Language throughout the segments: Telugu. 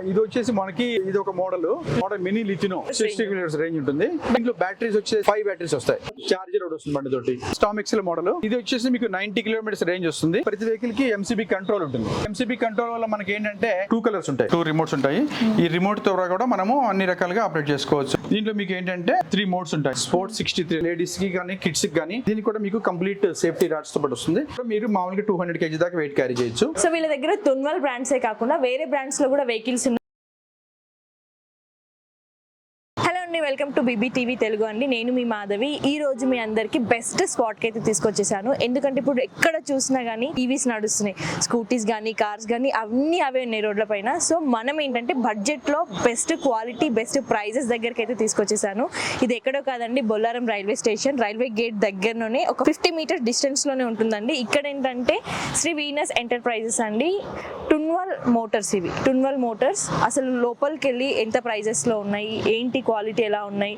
ఇది వచ్చేసి మనకి ఇది ఒక మోడల్ మినీ లిథినో 60 కిలోమీటర్స్ రేంజ్ ఉంటుంది. దీంట్లో బ్యాటరీస్ వచ్చేసి 5 బ్యాటరీస్ వస్తాయి. చార్జర్ ఒకటి వస్తుంది బండి తోటి. స్టామ్ ఎక్సెల్ మోడల్ ఇది వచ్చేసి మీకు 90 కిలోమీటర్స్ రేంజ్ వస్తుంది. ప్రతి వెహికల్ కి ఎంసీబీ కంట్రోల్ ఉంటుంది. ఎంసీబీ కంట్రోల్ వల్ల మనకి ఏంటంటే 2 కలర్స్ ఉంటాయి, 2 రిమోట్స్ ఉంటాయి. ఈ రిమోట్ తో కూడా మనము అన్ని రకాలుగా ఆపరేట్ చేసుకోవచ్చు. దీంట్లో మీకు ఏంటంటే 3 మోడ్స్ ఉంటాయి. స్పోర్ట్స్ 63 లేడీస్ కి కానీ కిడ్స్ కి కానీ. దీనికి కూడా మీకు కంప్లీట్ సేఫ్టీ రాడ్స్ తో పాటు వస్తుంది. మీరు మామూలుగా 200 kg దాకా వెయిట్ క్యారీ చేయొచ్చు. సో వీళ్ళ దగ్గర తున్వల్ బ్రాండ్సే కాకుండా వేరే బ్రాండ్స్ లో కూడా వెహికల్స్ ఉన్నాయి. Welcome to BB TV Telugu అండి. నేను మీ మాధవి. ఈ రోజు మీ అందరికి బెస్ట్ స్పాట్ కి అయితే తీసుకొచ్చేసాను. ఎందుకంటే ఇప్పుడు ఎక్కడ చూసినా గానీ టీవీస్ నడుస్తున్నాయి, స్కూటీస్ కానీ కార్స్ కానీ అన్ని అవే ఉన్నాయి రోడ్ల పైన. సో మనం ఏంటంటే బడ్జెట్ లో బెస్ట్ క్వాలిటీ బెస్ట్ ప్రైజెస్ దగ్గరికి అయితే తీసుకొచ్చేసాను. ఇది ఎక్కడో కాదండి, Bollaram railway station, railway gate దగ్గరలోనే ఒక 50 మీటర్స్ డిస్టెన్స్ లోనే ఉంటుందండి. ఇక్కడ ఏంటంటే శ్రీ వీనస్ ఎంటర్ప్రైజెస్ అండి, టున్వల్ మోటార్స్. ఇవి టున్వల్ మోటార్స్. అసలు లోపలికి వెళ్ళి ఎంత ప్రైజెస్ లో ఉన్నాయి, ఏంటి క్వాలిటీ ఎలా ఉన్నాయి,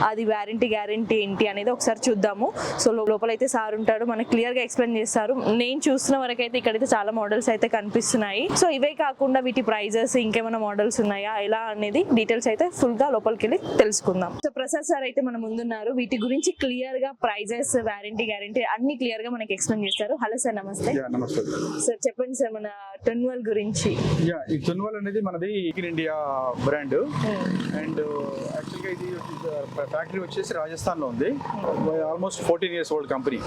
అది వారంటీ గ్యారంటీ ఏంటి అనేది ఒకసారి చూద్దాము. సో లోపలైతే సార్ ఉంటాడు, మనకి క్లియర్ గా ఎక్స్ప్లెయిన్ చేస్తారు. నేను చూస్తున్న వరకు అయితే ఇక్కడైతే చాలా మోడల్స్ అయితే కనిపిస్తున్నాయి. సో ఇవే కాకుండా వీటి ప్రైజెస్ ఇంకేమైనా మోడల్స్ ఉన్నాయా ఎలా అనేది డీటెయిల్స్ అయితే ఫుల్ గా లోపలికి వెళ్ళి తెలుసుకుందాం. సో ప్రసాద్ సార్ అయితే మన ముందున్నారు. వీటి గురించి క్లియర్ గా ప్రైజెస్ వారంటీ గ్యారంటీ అన్ని క్లియర్ గా మనకి ఎక్స్ప్లెయిన్ చేస్తారు. హలో సార్, నమస్తే. నమస్తే సార్, చెప్పండి సార్ మన టున్వల్ గురించి. ఈ టున్వల్ అనేది మనది ఇండియా బ్రాండ్. అండ్ యాక్చువల్గా ఇది ఫ్యాక్టరీ వచ్చేసి రాజస్థాన్ లో ఉంది. Almost 14 years old company.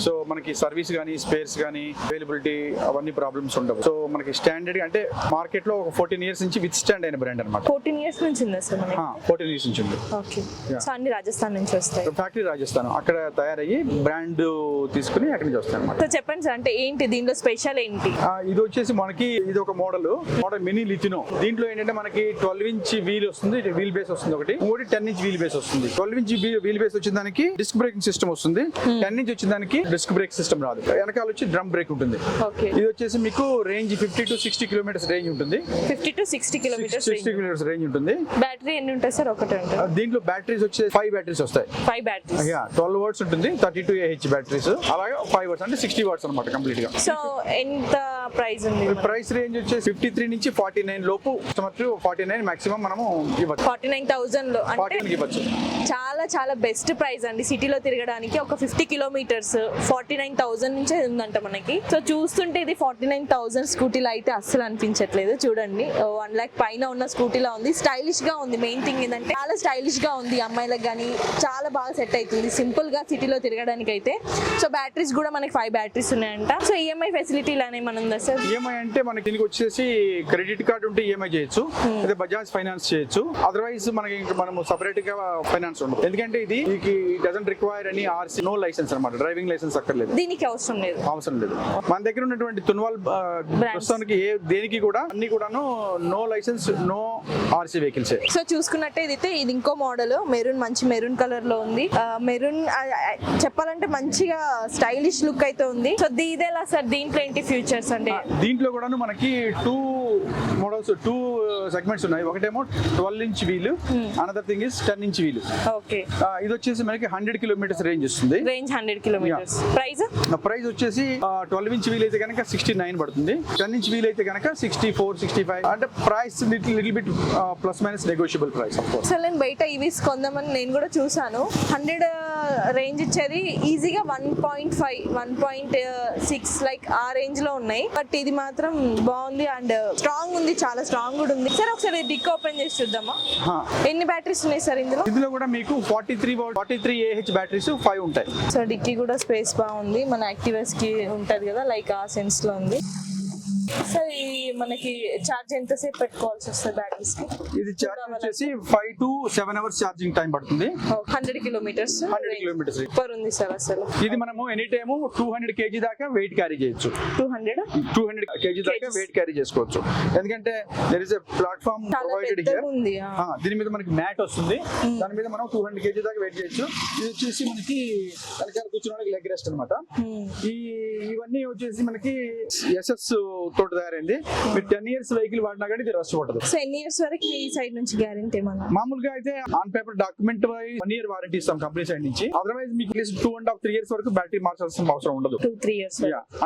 So మనకి సర్వీస్ కానీ స్పేర్స్ కానీ అవైలబిలిటీ అవన్నీ ప్రాబ్లమ్స్ ఉండవు. సో మనకి స్టాండర్డ్ అంటే మార్కెట్ లో ఒక 14 years నుంచి విత్ స్టాండ్ అయిన బ్రాండ్ అనమాట. 14 years నుంచి ఉందా సార్? 14 years నుంచి ఉంది. ఓకే. సో అన్ని రాజస్థాన్ నుంచి వస్తాయి. ఫ్యాక్టరీ రాజస్థాన్, అక్కడ తయారయ్యి బ్రాండ్ తీసుకుని అక్కడి నుంచి వస్తాయి అనమాట. సో చెప్పండి సార్, అంటే ఏంటి దీంట్లో స్పెషల్ ఏంటి? ఇది వచ్చేసి మనకి ఇది ఒక మోడల్ మినీ లిథినో. దీంట్లో ఏంటంటే మనకి 12 inch వీల్ వస్తుంది, వీల్ బేస్ వస్తుంది ఒకటి. 10 inch వీల్ బేస్ వస్తుంది. 12 inch వీల్ బేస్ వచ్చిన దానికి డిస్క్ బ్రేకింగ్ సిస్టమ్ వస్తుంది. 10 inch వచ్చిన దానికి డిస్క్ బ్రేక్ సిస్టమ్ రాదు. వెనకాల వచ్చి డ్రమ్ బ్రేక్ ఉంటుంది. ఇది వచ్చేసి మీకు రేంజ్ 50 to 60 కిలోమీటర్స్ రేంజ్ ఉంటుంది. 50 to 60 కిలోమీటర్స్ రేంజ్ ఉంటుంది. బ్యాటరీ ఎన్ని ఉంటాయి సార్? ఒకటే ఉంటుంది. దీంట్లో బ్యాటరీస్ వచ్చేసి 5 బ్యాటరీస్ వస్తాయి. 5 బ్యాటరీస్. 12 watts ఉంటుంది, 32 Ah బ్యాటరీస్. అలాగే 5 watts అంటే 60 watts అన్నమాట కంప్లీట్ గా. సో ఎంత ప్రైస్ ఉంది? ప్రైస్ రేంజ్ వచ్చేసి 53 నుంచి 49 లోపు, 49 మాక్సిమం మనము ఇవ్వచ్చు. 49,000 లో అంటే చాలా చాలా బెస్ట్ ప్రైస్ అండి. సిటీలో తిరగడానికి ఒక 50 కిలోమీటర్స్ 49,000 నుంచే ఉందంట మనకి. సో చూస్తుంటే ఇది 49,000 స్కూటీలో అయితే అస్సలు అనిపించట్లేదు. చూడండి, 1 lakh పైన ఉన్న స్కూటీలా ఉంది. స్టైలిష్ గా ఉంది. మెయిన్ థింగ్ ఏంటంటే చాలా స్టైలిష్ గా ఉంది. అమ్మాయిలకు కానీ చాలా బాగా సెట్ అవుతుంది సింపుల్ గా సిటీలో తిరగడానికి అయితే. సో బ్యాటరీస్ కూడా మనకి 5 బ్యాటరీస్ ఉన్నాయంట. సో ఈఎంఐ ఫెసిలిటీ ఇలానే మన ఉందా సార్? ఈఎంఐ అంటే మనకి దీనికి వచ్చేసి క్రెడిట్ కార్డు ఉంటే ఈఎంఐ చేయొచ్చు, లేదా బజాజ్ ఫైనాన్స్ చేయొచ్చు. అదర్వైజ్ మనకి మనము సెపరేట్ గా ఫైనాన్స్ ఉండదు. ఎందుకంటే ఇది డజంట్ రిక్వైర్ అని ఆర్సీ, నో లైసెన్స్ అన్నమాట. డ్రైవింగ్ లైసెన్స్ అక్కర్లేదు, దీనికి అవసరం లేదు. మన దగ్గర ఉన్నటువంటి తున్వాల్ ప్రస్తుతానికి దేనికి కూడా అన్ని కూడాను no license, no RC vehicles. So చూసుకున్నట్టే ఇది ఇంకో మోడల్ మెరూన్, మంచి మెరూన్ కలర్ లో ఉంది. మెరూన్ చెప్పాలంటే మంచిగా స్టైలిష్ లుక్ అయితే ఉంది. సో ఇదేలా సార్? దీంట్లో ఏంటి ఫీచర్స్ అంటే? దీంట్లో కూడాను మనకి 2 మోడల్స్, 2 సెగ్మెంట్స్ ఉన్నాయి. ఒకటేమో 12 inch wheel, another thing is 10 inch wheel. Okay. ఇది వచ్చేసి మనకి 100 కిలోమీటర్స్ రేంజ్ వస్తుంది. Range 100 kilometres. ప్రైస్ వచ్చేసి 12 inch వీల్ అయితే కనుక 69 పడుతుంది. 10 inch వీల్ అయితే కనుక 64, 65. అంటే price little bit plus minus negotiable price of course. So నేను బయట ఈవీస్ కొందామని నేను కూడా చూసాను. 100 రేంజ్ ఇచ్చేది ఈజీగా 1.5, 1.6 లైక్ ఆ రేంజ్ లో ఉన్నాయి. బట్ ఇది మాత్రం బాగుంది అండ్ స్ట్రాంగ్ ఉంది, చాలా స్ట్రాంగ్ కూడా ఉంది. సార్ ఒకసారి డిక్ ఓపెన్ చేసి చూద్దామా? ఎన్ని బ్యాటరీస్ ఉన్నాయి సార్ ఇందులో కూడా మీకు 43 Ah బ్యాటరీస్ 5 ఉంటాయి. సో డిక్కీ కూడా స్పేస్ బాగుంది, మన యాక్టివాస్ కి ఉంటది కదా లైక్ ఆ సెన్స్ లో ఉంది. సార్ ఈ మనకి చార్జ్ ఎంతసేపు పెట్టుకోవాల్సి వస్తుంది బ్యాటరీస్ కి? ఇది చార్జ్ వచ్చేసి 5 to 7 hours ఛార్జింగ్ టైం పడుతుంది. 100 కిలోమీటర్స్ సూపర్ ఉంది సార్. అసలు ఇది మనము ఎనీ టైమ్ 200 kg దాకా వెయిట్ క్యారీ చేయొచ్చు. 200 kg దాకా వెయిట్ క్యారీ చేసుకోవచ్చు. ఎందుకంటే there is a platform provided here. దీని మీద మనకి మ్యాట్ వస్తుంది, దాని మీద మనం 200 kg దాకా వెయిట్ చేయొచ్చు. ఇది వచ్చేసి మనకి వెనకాల కూర్చున్న లెగ్ రెస్ట్ అన్నమాట. ఇవన్నీ వచ్చేసి మనకి SS తోటి తయారైంది. మీరు 10 years వెహికల్ వాడినా కానీ ఇది రస్ట్ పడదు. సో ఎన్ని ఇయర్స్ వరకు మీ సైడ్ నుంచి గ్యారెంటీ ఏమన్నా? మామూలుగా అయితే on paper document 1 year warranty ఇస్తాం కంపెనీ సైడ్ నుంచి. అదర్వైజ్ మీకు 2.5-3 years వరకు బ్యాటరీ మార్చాల్సిన అవసరం ఉండదు. 2-3 years.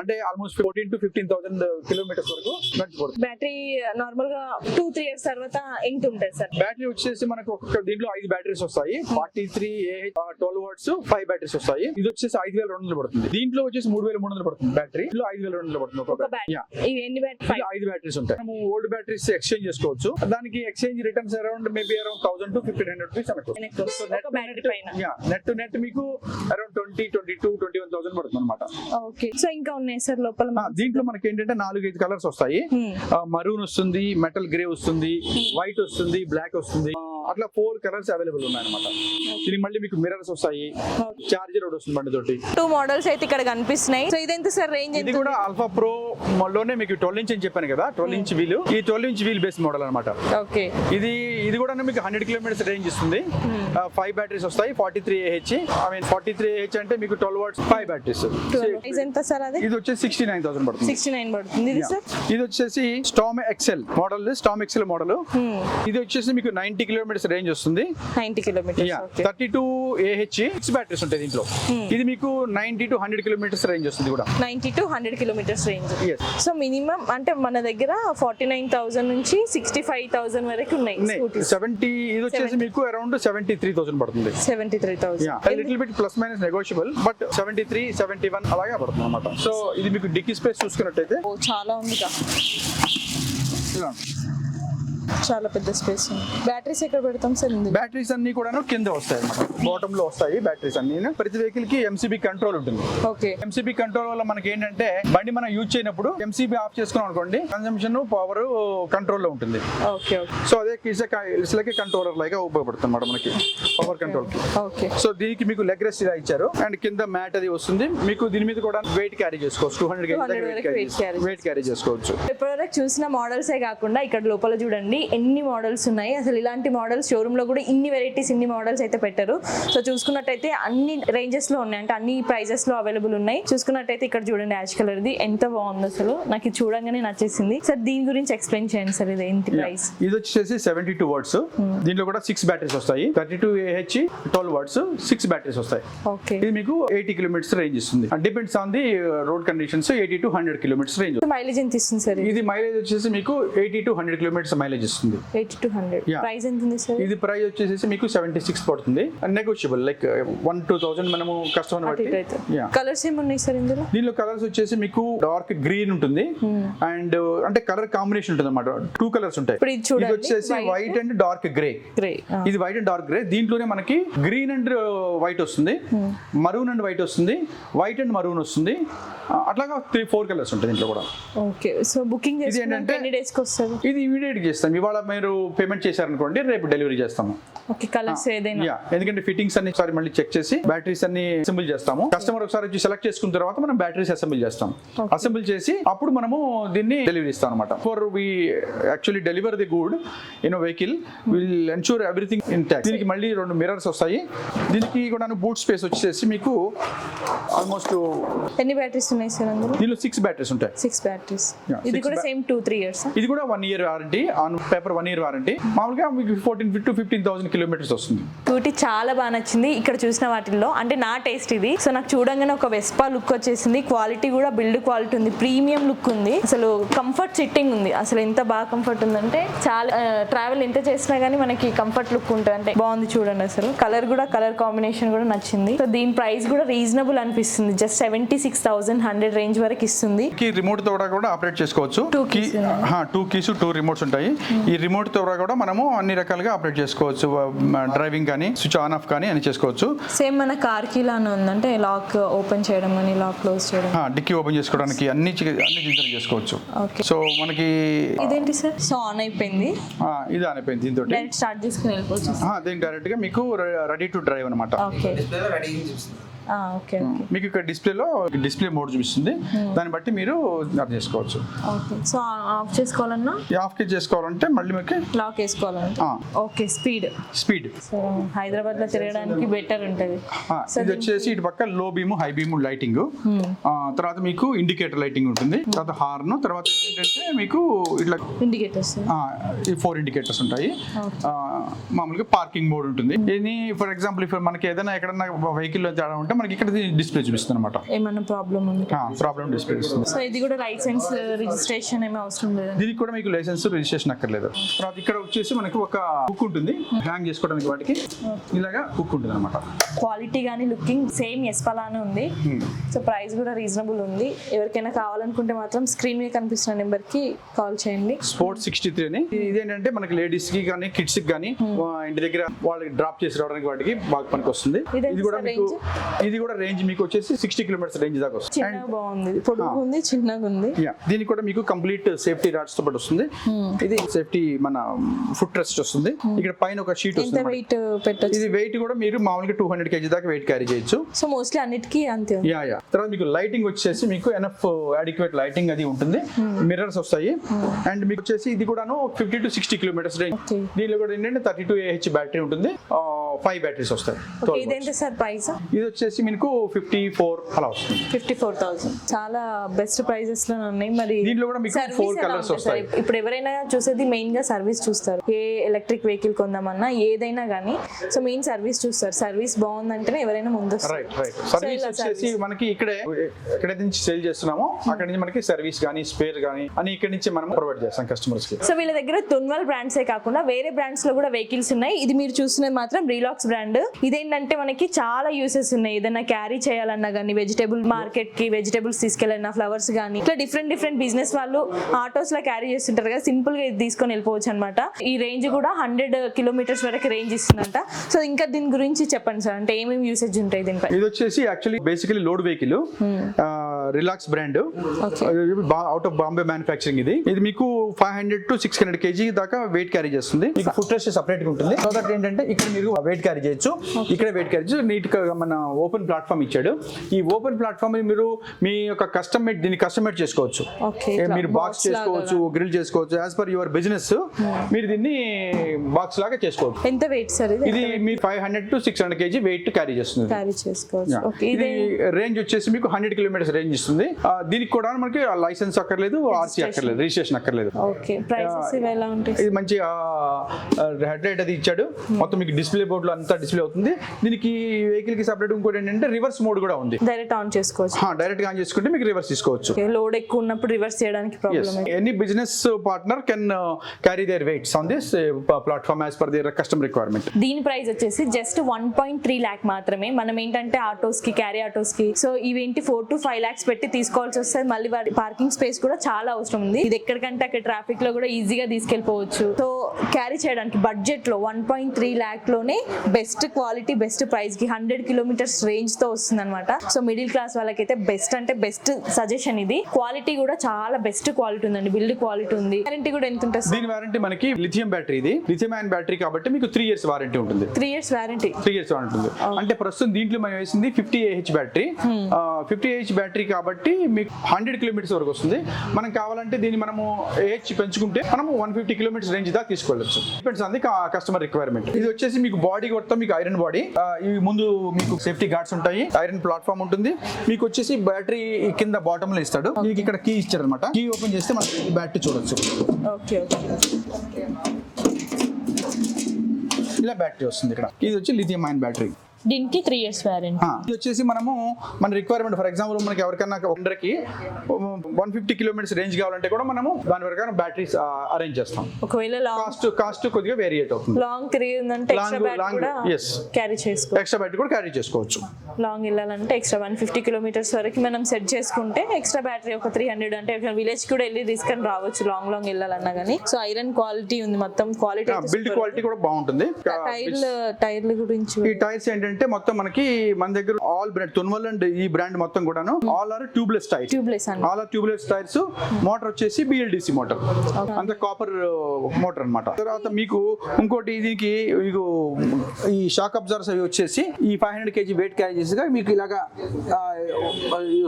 అంటే ఆల్మోస్ట్ 14,000 to 15,000 కిలోమీటర్స్ వరకు నడిచిపోతుంది. బ్యాటరీ నార్మల్ గా 2-3 years తర్వాత ఎంత ఉంటుంది సార్? బ్యాటరీ వచ్చేసి మనకు ఒక్కొక్క దీంట్లో 5 బ్యాటరీస్ వస్తాయి. 43Ah 12 watts 5 బ్యాటరీస్ వస్తాయి. ఇది వచ్చేసి 5,200 పడుతుంది. దీంట్లో వచ్చేసి 3,300 పడుతుంది బ్యాటరీ. ఇందులో 5,200 పడుతుంది ఒక్కొక్క. ఇవి ఎన్ని బ్యాటరీ? 5 బ్యాటరీస్ ఉంటాయి. మనం ఓల్డ్ బ్యాటరీస్ ఎక్స్చేంజ్ చేసుకోవచ్చు. దానికి exchange returns around 1,000 to 1,500 rupees అనుకో. నెట్ టు నెట్ మీకు అరౌండ్ 22,000-21,000 పడుతుంది అనమాట. ఓకే. సో ఇంకా ఉన్నాయి సార్ లోపల? దీంట్లో మనకి ఏంటంటే 4-5 కలర్స్ వస్తాయి. మరూన్ వస్తుంది, మెటల్ గ్రే వస్తుంది, వైట్ వస్తుంది, బ్లాక్ వస్తుంది. అట్లా 4 కలర్స్ అవైలబుల్ ఉన్నాయి అనమాట. దీనికి మళ్ళీ మీకు మిర్రర్స్ వస్తాయి, చార్జర్ వస్తుంది బండి తోటి. 2 మోడల్స్ అయితే ఇక్కడ కనిపిస్తున్నాయి. సో ఇదెంత సార్ రేంజ్? ఇది కూడా ఆల్ఫా ప్రో లోనే మీకు 12 inch అని చెప్పాను కదా, 12 inch వీల్. ఈ 12 inch వీల్ బేస్ మోడల్ అనమాట. ఓకే. ఇది కూడా మీకు 100 kilometers రేంజ్ ఇస్తుంది. 5 బ్యాటరీస్ వస్తాయి. 43Ah అంటే మీకు 12 watts 5 బ్యాటరీస్. ప్రైస్ ఎంత సార్ అది? ఇది వచ్చేసి 69,000 పడుతుంది. 69 పడుతుంది. ఇది సార్? ఇది వచ్చేసి స్టామ్ ఎక్సెల్ మోడల్. స్టామ్ ఎక్సెల్ మోడల్. ఇది వచ్చేసి మీకు 90 kilometers రేంజ్ వస్తుంది. 90 kilometers. 32Ah 6 బ్యాటరీస్ ఉంటాయి దీంట్లో. ఇది మీకు 90 to 100 kilometers రేంజ్ వస్తుంది కూడా. 90 to 100 kilometers range. So minimum అంటే మన దగ్గర 49,000 నుంచి 65,000 వరకు ఉన్నాయి. 70 ఇది వచ్చేసి మీకు అరౌండ్ 73,000 పడుతుంది. 73,000 little bit plus minus negotiable, but 73, 71 అలాగే పడుతుంది అనమాట. సో ఇది మీకు డిక్కీ స్పేస్ చూసుకున్నట్టయితే చాలా ఉంది, చాలా పెద్ద స్పేస్ ఉంది. బ్యాటరీస్ ఎక్కడ పెడతాం సార్? బ్యాటరీస్ అన్ని కూడా కింద వస్తాయి అన్నమాట, బాటమ్ లో వస్తాయి బ్యాటరీస్ అన్ని. ప్రతి వెహికల్ కి MCB కంట్రోల్ ఉంటుంది. ఓకే. MCB కంట్రోల్ వల్ల మనకి ఏంటంటే బండి మనం యూజ్ చేయనప్పుడు MCB ఆఫ్ చేసుకున్నాం అనుకోండి, కన్సంప్షన్ పవర్ కంట్రోల్ లో ఉంటుంది. ఓకే. సో అదే ఇట్లకి కంట్రోలర్ లాగా ఉపయోగపడుతుంది అన్నమాట మనకి పవర్ కంట్రోల్ కి. ఓకే. సో దీనికి మీకు లెగ్ రెస్ట్ ఇలా ఇచ్చారు అండ్ కింద మ్యాట్ అది వస్తుంది. మీకు దీని మీద కూడా వెయిట్ క్యారీ చేసుకోవచ్చు. 200 kg వెయిట్ క్యారీ చేసుకోవచ్చు. ఇప్పటివరకు చూసిన మోడల్సే కాకుండా ఇక్కడ లోపల చూడండి ఎన్ని మోడల్స్ ఉన్నాయి. అసలు ఇలాంటి మోడల్స్ షోరూమ్ లో కూడా ఇన్ని వెరైటీస్, ఇన్ని మోడల్స్ అయితే పెట్టారు. సో చూసుకున్నట్టయితే అన్ని రేంజెస్ లో ఉన్నాయి, అంటే అన్ని ప్రైజెస్ లో అవైలబుల్ ఉన్నాయి. చూసుకున్నట్టయితే ఇక్కడ చూడండి యాష్ కలర్ ది ఎంత బాగుంది, అసలు నాకు ఇది చూడంగానే నచ్చేసింది. సార్ దీని గురించి ఎక్స్ప్లెయిన్ చేయండి సార్, ఇది ఏంటి ప్రైస్? ఇది వచ్చేసి 72 watts. దీంట్లో కూడా 6 బ్యాటరీస్ వస్తాయి. 32Ah 12 watts 6 బ్యాటరీస్ వస్తాయి. ఓకే. ఇది మీకు 80 kilometers రేంజ్ ఇస్తుంది. Depends on the road conditions. 80 to 100 kilometers range. Mileage ఎంత ఇస్తుంది సార్? ఇది మైలేజ్ వచ్చేసి మీకు 80 to 100 kilometers మైలేజ్ ఇస్తుంది. 80 to 100. ప్రైస్ ఎంత ఉంది సార్? ఇది ప్రైస్ వచ్చేసి మీకు 76 పడుతుంది. నెగోషియబుల్, లైక్ 1-2,000 మనము కస్టమర్ బట్టి. కలర్స్ ఏమున్నాయి సార్ ఇందులో? దీనిలో కలర్స్ వచ్చేసి మీకు డార్క్ గ్రీన్ ఉంటుంది అండ్ అంటే కలర్ కాంబినేషన్ ఉంటుంది అన్నమాట. 2 కలర్స్ ఉంటాయి. ఇది వచ్చేసి వైట్ అండ్ డార్క్ గ్రే. ఇది వైట్ అండ్ డార్క్ గ్రే. దీంట్లోనే మనకి గ్రీన్ అండ్ వైట్ వస్తుంది, మరూన్ అండ్ వైట్ వస్తుంది, వైట్ అండ్ మరూన్ వస్తుంది. అట్లాగా 3-4 కలర్స్ ఉంటాయి దీంట్లో కూడా. ఓకే. సో బుకింగ్ చేసుకుంటే ఎన్ని డేస్ కి వస్తుంది? ఇది ఇమీడియట్ చేస్తాం. ఇవాళ మీరు పేమెంట్ చేశారనుకోండి, రేపు డెలివరీ చేస్తాము. ఓకే. కలర్స్ ఏదైనా, ఎందుకంటే ఫిట్టింగ్స్ అన్ని ఒకసారి మళ్ళీ చెక్ చేసి బ్యాటరీస్ అన్ని అసెంబుల్ చేస్తాము. కస్టమర్ ఒకసారి వచ్చి సెలెక్ట్ చేసుకున్న తర్వాత మనం బ్యాటరీస్ అసెంబుల్ చేస్తాం. అసెంబుల్ చేసి అప్పుడు మనము దీన్ని డెలివరీ ఇస్తాం అనమాట. For we actually deliver the good in vehicle, will ensure everything intact. దీనికి మళ్ళీ 2 మిర్రర్స్ వస్తాయి. దీనికి కూడా బూట్ స్పేస్ వచ్చేసి మీకు ఆల్మోస్ట్ ఎన్ని బ్యాటరీస్ ఉన్నాయి సార్ అందులో? దీనిలో 6 బ్యాటరీస్ ఉంటాయి. 6 బ్యాటరీస్. ఇది కూడా సేమ్ 2-3 years. ఇది కూడా 1 year warranty, on paper 1 year warranty. మామూలుగా మీకు 14,000 to 15,000 kilometers వస్తుంది. స్కూటీ చాలా బాగా నచ్చింది ఇక్కడ చూసిన వాటిల్లో, అంటే నా టేస్ట్ ఇది. సో నాకు చూడంగానే ఒక వెస్పా లుక్ వచ్చేసింది. క్వాలిటీ కూడా బిల్డ్ క్వాలిటీ ఉంది, ప్రీమియం లుక్ ఉంది, అసలు కంఫర్ట్ సిట్టింగ్ ఉంది. అసలు ఎంత బాగా కంఫర్ట్ ఉందంటే చాలా ట్రావెల్ ఎంత చేసినా గానీ మనకి కంఫర్ట్ లుక్ ఉంటుంది. అంటే బాగుంది చూడండి, అసలు కలర్ కాంబినేషన్ కూడా నచ్చింది. సో దీని ప్రైస్ కూడా రీజనబుల్ అనిపిస్తుంది. జస్ట్ 76,100 రేంజ్ వరకు ఇస్తుంది. రిమోట్ తో కూడా ఆపరేట్ చేసుకోవచ్చు. 2 కీస్ 2 రిమోట్స్ ఉంటాయి. ఈ రిమోట్ తో కూడా మనము అన్ని రకాలుగా ఆపరేట్ చేసుకోవచ్చు. డ్రైవింగ్ కానీ స్విచ్ ఆన్ ఆఫ్ కానీ అని చేసుకోవచ్చు. సేమ్ మన కార్ కి లానే ఉందంటే లాక్ ఓపెన్ చేయడం కానీ లాక్ క్లోజ్ చేయడం, డిక్కీ ఓపెన్ చేసుకోవడానికి అన్ని చేసుకోవచ్చు. సో మనకి ఇదేంటి సార్? సో ఆన్ అయిపోయింది. ఇది ఆన్ అయిపోయింది. దీంతో డైరెక్ట్ స్టార్ట్ చేసుకుని వెళ్ళిపోవచ్చు. దీనికి డైరెక్ట్ గా మీకు రెడీ టు డ్రైవ్ అనమాట. ఓకే. ఓకే మీకు ఇక్కడ డిస్ప్లే మోడ్ చూపిస్తుంది, దాన్ని బట్టి మీరు అర్థం చేసుకోవచ్చు. ఓకే. సో ఆఫ్ చేసుకోవాలన్నా ఆఫ్ చేసుకోవాలంటే మళ్ళీ మీకు లాక్ వేసుకోవాలంటే ఓకే. స్పీడ్ సో హైదరాబాద్ లో తిరగడానికి బెటర్ ఉంటుంది. ఇది వచ్చేసి ఇటు పక్క లో బీమ్ హై బీమ్ లైటింగ్, తర్వాత మీకు ఇండికేటర్ లైటింగ్ ఉంటుంది, తర్వాత హార్న్, తర్వాత ఏంటంటే మీకు ఇట్లా ఇండికేటర్స్ ఈ 4 ఇండికేటర్స్ ఉంటాయి. మామూలుగా పార్కింగ్ మోడ్ ఉంటుంది. ఇది ఫర్ ఎగ్జాంపుల్ ఇప్పుడు మనకి ఏదైనా ఎక్కడన్నా వెహికల్ లో తేడా ఉంటే మనకి ఇక్కడ డిస్ప్లే చూపిస్తుంది అనమాట, ఏమన్నా ప్రాబ్లం ఉంది ప్రాబ్లం డిస్ప్లే ఇస్తుంది. సో ఇది కూడా లైసెన్స్ రిజిస్ట్రేషన్ ఏమీ అవసరం లేదు, దీనికి కూడా మీకు లైసెన్స్ రిజిస్ట్రేషన్ అక్కర్లేదు. తర్వాత ఇక్కడ వచ్చేసి మనకి ఒక హుక్ ఉంటుంది హ్యాంగ్ చేసుకోవడానికి, వాటికి ఇలాగా హుక్ ఉంటుంది అనమాట. క్వాలిటీ కానీ లుకింగ్ సేమ్ ఎస్పలానే ఉంది. సో ప్రైస్ కూడా రీజనబుల్ ఉంది. ఎవరికైనా కావాలనుకుంటే మాత్రం స్క్రీన్ మీద కనిపిస్తున్న నెంబర్ కి కాల్ చేయండి. స్పోర్ట్స్ 63 అని ఇదేంటంటే మనకి లేడీస్ కి కానీ కిడ్స్ కి కానీ ఇంటి దగ్గర వాళ్ళకి డ్రాప్ చేసి రావడానికి వాటికి బాగా పనికి వస్తుంది. ఇది కూడా రేంజ్ మీకు వచ్చేసి 60 కిలోమీటర్స్ రేంజ్ దాకా వస్తుంది. చిన్నగా బాగుంది, పొడుగు ఉంది, చిన్నగా ఉంది. దీనికి కూడా మీకు కంప్లీట్ సేఫ్టీ రాడ్స్ తో పాటు వస్తుంది. ఇది సేఫ్టీ మన ఫుట్ రెస్ట్ వస్తుంది. ఇక్కడ పైన ఒక షీట్ వస్తుంది. వెయిట్ పెట్టొచ్చు. ఇది వెయిట్ కూడా మీరు మామూలుగా 200 kg దాకా వెయిట్ క్యారీ చేయొచ్చు. సో మోస్ట్లీ అన్నిటికీ అంతే. తర్వాత మీకు లైటింగ్ వచ్చేసి మీకు ఎనఫ్ అడిక్వేట్ లైటింగ్ అది ఉంటుంది, మిర్రర్స్ వస్తాయి. అండ్ మీకు వచ్చేసి ఇది కూడాను 50 to 60 కిలోమీటర్స్ రేంజ్. దీనిలో కూడా ఏంటంటే 32 Ah బ్యాటరీ ఉంటుంది, 5 బ్యాటరీస్ వస్తాయి. ఇదేంటి సార్ ప్రైస్? ఇది వచ్చేసి మీకు 54 అలా వస్తుంది. 54,000 చాలా బెస్ట్ ప్రైజెస్ లో ఉన్నాయి. మరి దీంట్లో కూడా మీకు 4 కలర్స్ వస్తాయి. ఇప్పుడు ఎవరైనా చూసేది మెయిన్ గా సర్వీస్ చూస్తారు. ఏ ఎలక్ట్రిక్ వెహికల్ కొందామన్నా ఏదైనా కానీ సో మెయిన్ సర్వీస్ చూస్తారు. సర్వీస్ బాగుందంటేనే ఎవరైనా ముందు వస్తారు. రైట్. సర్వీస్ వచ్చేసి మనకి ఎక్కడ నుంచి సేల్ చేస్తున్నామో అక్కడ నుంచి మనకి సర్వీస్ కానీ స్పేర్ కానీ అని ఇక్కడ నుంచి మనం ప్రొవైడ్ చేస్తాం కస్టమర్స్ కి. సో వీళ్ళ దగ్గర తున్వల్ బ్రాండ్సే కాకుండా వేరే బ్రాండ్స్ లో కూడా వెహికల్స్ ఉన్నాయి. ఇది మీరు చూస్తున్నది మాత్రం రీలాక్స్ బ్రాండ్. ఇదేంటంటే మనకి చాలా యూసెస్ ఉన్నాయి. ఏదైనా క్యారీ చేయాలన్నా కానీ, వెజిటేబుల్ మార్కెట్ కి వెజిటేబుల్స్ తీసుకెళ్ళినా, ఫ్లవర్స్ కానీ ఇట్లా డిఫరెంట్ బిజినెస్ వాళ్ళు ఆటోస్ లో క్యారీ చేస్తుంటారు కదా, సింపుల్ గా ఇది తీసుకొని వెళ్ళిపోవచ్చు అనమాట. ఈ రేంజ్ కూడా 100 కిలోమీటర్స్ వరకు రేంజ్ ఇస్తుందంట. సో ఇంకా దీని గురించి చెప్పండి సార్, అంటే ఏమేమి యూసేజ్ ఉంటాయి దీనిపై? ఇది వచ్చేసి actually basically load vehicle, relax brand, out of Bombay manufacturing. ఇది మీకు 500 to 600 kg దాకా వెయిట్ క్యారీ చేస్తుంది. మీకు ఫుట్ రెస్ట్ సపరేట్ గా ఉంటుంది. సో దట్ ఏంటంటే ఇక్కడ మీరు వెయిట్ క్యారీ చేయొచ్చు, ఇక్కడ వెయిట్ క్యారీ చేయొచ్చు. నీట్ గా మన ఓపెన్ ప్లాట్ఫామ్ ఇచ్చాడు. ఈ ఓపెన్ ప్లాట్ఫామ్ మీరు మీ యొక్క దీన్ని కస్టమైజ్ చేసుకోవచ్చు. మీరు బాక్స్ చేసుకోవచ్చు, గ్రిల్ చేసుకోవచ్చు, యాజ్ పర్ యువర్ బిజినెస్ మీరు దీన్ని బాక్స్ లాగా చేసుకోవచ్చు. ఎంత వెయిట్ సార్ ఇది మీ 500 to 600 kg వెయిట్ క్యారీ చేస్తుంది. ఇది రేంజ్ వచ్చేసి మీకు 100 కిలోమీటర్స్ రేంజ్ ఇస్తుంది. దీనికి కూడా మనకి లైసెన్స్ అక్కర్లేదు, ఆర్సీ అక్కర్లేదు, రిజిస్ట్రేషన్ అక్కర్లేదు. ఇది మంచి హెడ్ లైట్ అది ఇచ్చాడు. మొత్తం మీకు డిస్ప్లే బోర్డ్ లో అంతా డిస్ప్లే అవుతుంది. దీనికి వెహికల్ కి సెపరేట్ ఇంకోటి ఏంటంటే రివర్స్ మోడ్ కూడా ఉంది. డైరెక్ట్ ఆన్ చేసుకోవచ్చు. డైరెక్ట్ గా ఆన్ చేసుకుంటే మీకు రివర్స్ తీసుకోవచ్చు. లోడ్ ఎక్కువ ఉన్నప్పుడు రివర్స్ చేయడానికి problem. Any business partner can carry their weights on this platform as per their customer requirement. దీని ప్రైస్ వచ్చేసి జస్ట్ 1.3 lakh మాత్రమే. మనం ఏంటంటే ఆటోస్ కి, క్యారీ ఆటోస్ కి సో ఇవేంటి 4 to 5 lakhs పెట్టి తీసుకోవాల్సి వస్తుంది. మళ్ళీ పార్కింగ్ స్పేస్ కూడా చాలా అవసరం ఉంది. ఇది ఎక్కడికంటే అక్కడ ట్రాఫిక్ లో కూడా ఈజీగా తీసుకెళ్లిపోవచ్చు. సో క్యారీ చేయడానికి బడ్జెట్ లో 1.3 lakh లోనే బెస్ట్ క్వాలిటీ, బెస్ట్ ప్రైస్ కి 100 కిలోమీటర్స్ రేంజ్ తో వస్తుంది అనమాట. సో మిడిల్ క్లాస్ వాళ్ళకైతే బెస్ట్ అంటే బెస్ట్ సజెషన్ ఇది. క్వాలిటీ కూడా చాలా బెస్ట్ క్వాలిటీ ఉందండి, బిల్డ్ క్వాలిటీ ఉంది. వారంటీ కూడా ఎంత ఉంటుంది? దీని వారంటీ మనకి లిథియం బ్యాటరీ, ఇది లిథియం అయాన్ బ్యాటరీ కాబట్టి మీకు 3 years వారంటీ ఉంటుంది. 3 years వారంటీ ఉంటుంది. అంటే ప్రస్తుతం దీంట్లో మనం వేసింది 50 Ah బ్యాటరీ. 50 Ah బ్యాటరీ కాబట్టి మీకు 100 కిలోమీటర్స్ వరకు వస్తుంది. మనం కావాలంటే దీన్ని మనము ఏహెచ్ పెంచుకుంటే మనము 150 కిలోమీటర్స్ రేంజ్ దాకా తీసుకోవచ్చు. Depends on the customer requirement. ఇది వచ్చేసి మీకు బాడీ మొత్తం మీకు ఐరన్ బాడీ, ఈ ముందు మీకు సేఫ్టీ గార్డ్స్ ఉంటాయి, ఐరన్ ప్లాట్ఫామ్ ఉంటుంది. మీకు వచ్చేసి బ్యాటరీ కింద బాటమ్ లో ఇస్తాడు. మీకు ఇక్కడ కీ ఇచ్చారు అనమాట. కీ ఓపెన్ చేస్తే మనం బ్యాటరీ చూడొచ్చు. ఇలా బ్యాటరీ వస్తుంది. ఇక్కడ ఇది వచ్చి లిథియం అయాన్ బ్యాటరీ. దీనికి 3 years వారంటీ. ఇది వచ్చేసి మనము మన రిక్వైర్మెంట్ ఫర్ ఎగ్జాంపుల్ మనకి ఎవరికైనా అందరికి 150 కిలోమీటర్స్ రేంజ్ కావాలంటే కూడా మనము దాని వరకు బ్యాటరీస్ అరేంజ్ చేస్తాం. ఒకవేళ కాస్ట్ కొద్దిగా వేరియేట్ అవుతుంది. లాంగ్ తిరిగిందంటే ఎక్స్ట్రా బ్యాటరీ కూడా క్యారీ చేసుకోవచ్చు. ఎక్స్ట్రా బ్యాటరీ కూడా క్యారీ చేసుకోవచ్చు. లాంగ్ వెళ్ళాలంటే ఎక్స్ట్రా 150 కిలోమీటర్స్ వరకు మనం సెట్ చేసుకుంటే ఎక్స్ట్రా బ్యాటరీ ఒక 300 అంటే విలేజ్ కూడా వెళ్ళి తీసుకొని రావచ్చు లాంగ్ వెళ్ళాలన్నా కానీ. సో ఐరన్ క్వాలిటీ ఉంది, మొత్తం క్వాలిటీ, బిల్డ్ క్వాలిటీ కూడా బాగుంటుంది. టైర్ల గురించి ఈ టైర్స్ ఏంటంటే ఏంటంటే మొత్తం మనకి మన దగ్గర ఆల్ బ్రాండ్ తున్వల్ అండ్ ఈ బ్రాండ్ మొత్తం కూడాను all are tubeless tyres. All are tubeless tyres. Motor వచ్చేసి BLDC మోటార్, అంత కాపర్ మోటార్ అన్నమాట. తర్వాత మీకు ఇంకోటి దీనికి మీకు ఈ షాక్ అబ్జర్వర్స్ అవి వచ్చేసి ఈ 500 kg వెయిట్ క్యారీ చేసేగా మీకు ఇలాగా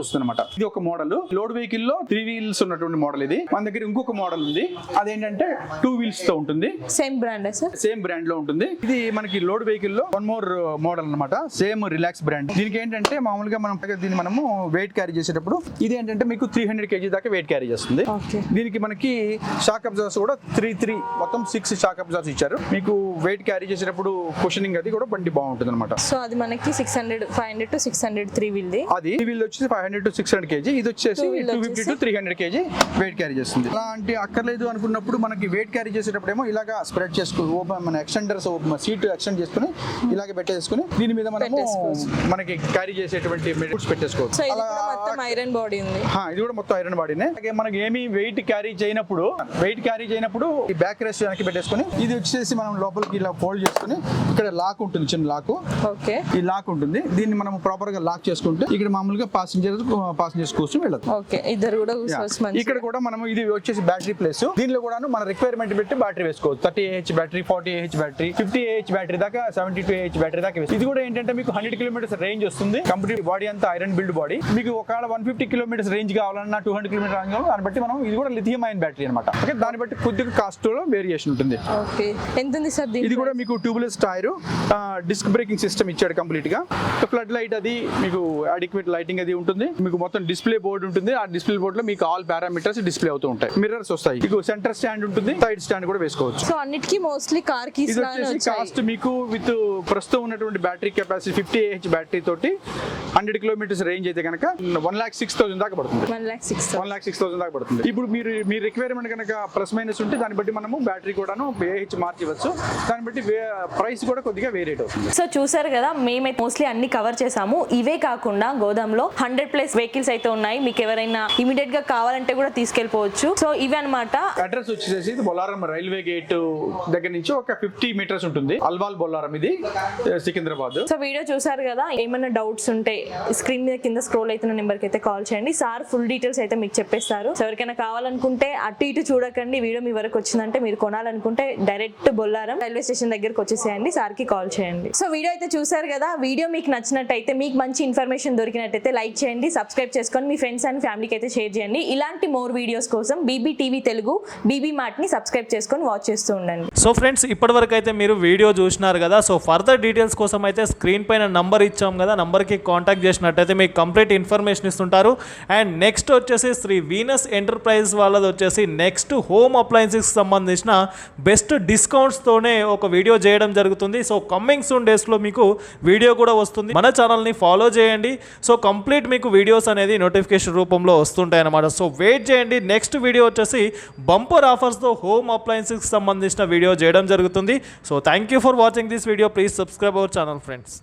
వస్తుందన్నమాట. ఇది ఒక మోడల్. లోడ్ వెహికల్ లో 3 wheels ఉన్నటువంటి మోడల్ ఇది. మన దగ్గర ఇంకొక మోడల్ ఉంది, అదేంటంటే 2 wheels తో ఉంటుంది. Same brand sir? Same brand లో ఉంటుంది. ఇది మనకి లోడ్ వెహికల్ లో వన్ మోర్ మోడల్ అన్నమాట. Same relax brand. దీనికి ఏంటంటే మామూలుగా మనం దీన్ని మనము వెయిట్ క్యారీ చేసేటప్పుడు ఇది ఏంటంటే మీకు 300 kg దాకా వెయిట్ క్యారీ చేస్తుంది. దీనికి మనకి షాక్ అబ్జర్వర్స్ కూడా 3 మొత్తం 6 షాక్ అబ్జర్వర్స్ ఇచ్చారు. మీకు వెయిట్ క్యారీ చేసేటప్పుడు కుషనింగ్ అది కూడా బండి బాగుంటుంది అనమాట. సో అది మనకి 500 to 600 3 wheel ది. అది 3 wheel వచ్చేసి 500 to 600 kg. ఇది వచ్చేసి 250 to 300 kg వెయిట్ క్యారీ చేస్తుంది. అలాంటి అక్కర్లేదు అనుకున్నప్పుడు మనకి వెయిట్ క్యారీ చేసేటప్పుడు ఏమో ఇలాగా స్ప్రెడ్ చేసుకుని మన ఎక్స్టెండర్స్ సీట్ ఎక్స్టెండ్ చేసుకుని ఇలాగే పెట్టేసుకుని దీని మీద మనము మనకి క్యారీ చేసేటువంటి ఫుడ్స్ పెట్టేసుకోవచ్చు. సో ఇది కూడా మొత్తం ఐరన్ బాడీ ఉంది. ఇది కూడా మొత్తం ఐరన్ బాడీనే. అలాగే మనకి ఏమి వెయిట్ క్యారీ చేయనప్పుడు ఈ బ్యాక్ రెస్ట్ వెనక్కి పెట్టేసుకుని ఇది వచ్చేసి మనం లోపలికి ఇలా ఫోల్డ్ చేసుకుని ఇక్కడ లాక్ ఉంటుంది, చిన్న లాక్. ఓకే. ఈ లాక్ ఉంటుంది. దీన్ని మనం ప్రాపర్ గా లాక్ చేసుకుంటే ఇక్కడ మామూలుగా పాసింజర్స్ కూర్చొని వెళ్ళదు. ఓకే. ఇద్దరు కూడా కూర్చోవచ్చు. ఇక్కడ కూడా మనం ఇది వచ్చేసి బ్యాటరీ ప్లేస్. దీనిలో కూడా మన రిక్వైర్మెంట్ పెట్టి బ్యాటరీ వేసుకోవచ్చు. 30 Ah battery, 40 Ah battery, 50 Ah battery దాకా, 72 Ah బ్యాటరీ దాకా వేసుకోవచ్చు. ఇది కూడా ఏంటంటే మీకు 100 kilometers రేంజ్ వస్తుంది. కంప్లీట్ బాడీ అంతా ఐరన్ బిల్డ్ బాడీ. మీకు ఒకవేళ 150 kilometers రేంజ్ కావాలన్నా, 200 kilometers రేంజ్ కావాలన్నా దాన్ని బట్టి మనం ఇది కూడా లిథియం అయన్ బ్యాటరీ అనమాట. ఓకే. దాన్ని బట్టి కొద్దిగా కాస్ట్ లో వేరియేషన్ ఉంటుంది. ఓకే. ఎంత ఉంది సార్ ఇది కూడా మీకు tubeless tyre, disc braking system ఇచ్చాడు కంప్లీట్ గా. ఫ్లడ్ లైట్ అది మీకు అడిక్వేట్ లైటింగ్ అది ఉంటుంది. మీకు మొత్తం డిస్ప్లే బోర్డు ఉంటుంది. ఆ డిస్ప్లే బోర్డు లో మీకు ఆల్ పారామీటర్స్ డిస్ప్లే అవుతూ ఉంటాయి. మిర్రర్స్ వస్తాయి. మీకు సెంటర్ స్టాండ్ ఉంటుంది, సైడ్ స్టాండ్ కూడా వేసుకోవచ్చు. సో అన్నిటికీ మోస్ట్లీ కార్ కీస్ ఇది వచ్చేసి కాస్ట్ మీకు విత్ ప్రస్తుతం ఉన్నటువంటి బ్యాటరీ కెపాసిటీ 50 Ah బ్యాటరీ తోటి 100 kilometers రేంజ్ అయితే కనుక 1,06,000 దాకా పడుతుంది. 1,06,000 దాకా పడుతుంది. ఇప్పుడు మీ రిక్వైర్మెంట్ కనుక ప్లస్ మైనస్ ఉంటే దాన్ని బట్టి మనము బ్యాటరీ కూడాను AH మార్చివచ్చు. దాన్ని బట్టి ప్రైస్ కూడా కొద్దిగా వేరేట్ అవుతుంది. సో చూసారు కదా, మేమైతే మోస్ట్లీ అన్ని కవర్ చేసాము. ఇవే కాకుండా గోదాంలో 100+ వెహికల్స్ అయితే ఉన్నాయి. మీకు ఎవరైనా ఇమీడియట్ గా కావాలంటే కూడా తీసుకెళ్ళిపోవచ్చు. సో ఇవి అన్నమాట. అడ్రస్ వచ్చేసి బొల్లారం రైల్వే గేట్ దగ్గర నుంచి ఒక 50 meters ఉంటుంది. అల్వాల్ బొల్లారం, ఇది సికింద్రాబాద్. సో వీడియో చూసారు కదా, ఏమైనా డౌట్స్ ఉంటే స్క్రీన్ మీద కింద స్క్రోల్ అవుతున్న నెంబర్ కి అయితే కాల్ చేయండి. సార్ ఫుల్ డీటెయిల్స్ అయితే మీకు చెప్పేస్తారు. సో ఎవరికైనా కావాలనుకుంటే అటు ఇటు చూడకండి. వీడియో మీ వరకు వచ్చిందంటే మీరు కొనాలనుకుంటే డైరెక్ట్ బొల్లారం రైల్వే స్టేషన్ దగ్గరకు వచ్చేసేయండి. సార్ కి కాల్ చేయండి. సో వీడియో అయితే చూసారు కదా, వీడియో మీకు నచ్చినట్టయితే, మీకు మంచి ఇన్ఫర్మేషన్ దొరికినట్టయితే లైక్ చేయండి, సబ్స్క్రైబ్ చేసుకొని మీ ఫ్రెండ్స్ అండ్ ఫ్యామిలీకి అయితే షేర్ చేయండి. ఇలాంటి మోర్ వీడియోస్ కోసం BBTV తెలుగు BB Mart ని సబ్స్క్రైబ్ చేసుకొని వాచ్ చేస్తూ ఉండండి. సో ఫ్రెండ్స్, ఇప్పటివరకు అయితే మీరు వీడియో చూసినారు కదా. సో ఫర్దర్ డీటెయిల్స్ కోసం అయితే స్క్రీన్ పైన నంబర్ ఇచ్చాం కదా, నంబర్కి కాంటాక్ట్ చేసినట్టయితే మీకు కంప్లీట్ ఇన్ఫర్మేషన్ ఇస్తుంటారు. అండ్ నెక్స్ట్ వచ్చేసి శ్రీ వీనస్ ఎంటర్ప్రైజ్ వాళ్ళది వచ్చేసి నెక్స్ట్ హోమ్ అప్లయన్సెస్కి సంబంధించిన బెస్ట్ డిస్కౌంట్స్తోనే ఒక వీడియో చేయడం జరుగుతుంది. సో కమ్మింగ్ సూన్ డేస్లో మీకు వీడియో కూడా వస్తుంది. మన ఛానల్ని ఫాలో చేయండి. సో కంప్లీట్ మీకు వీడియోస్ అనేది నోటిఫికేషన్ రూపంలో వస్తుంటాయి అన్నమాట. సో వెయిట్ చేయండి. నెక్స్ట్ వీడియో వచ్చేసి బంపర్ ఆఫర్స్తో హోమ్ అప్లయన్సెస్కి సంబంధించిన వీడియో చేయడం జరుగుతుంది. So thank you for watching this video. Please subscribe our channel friends.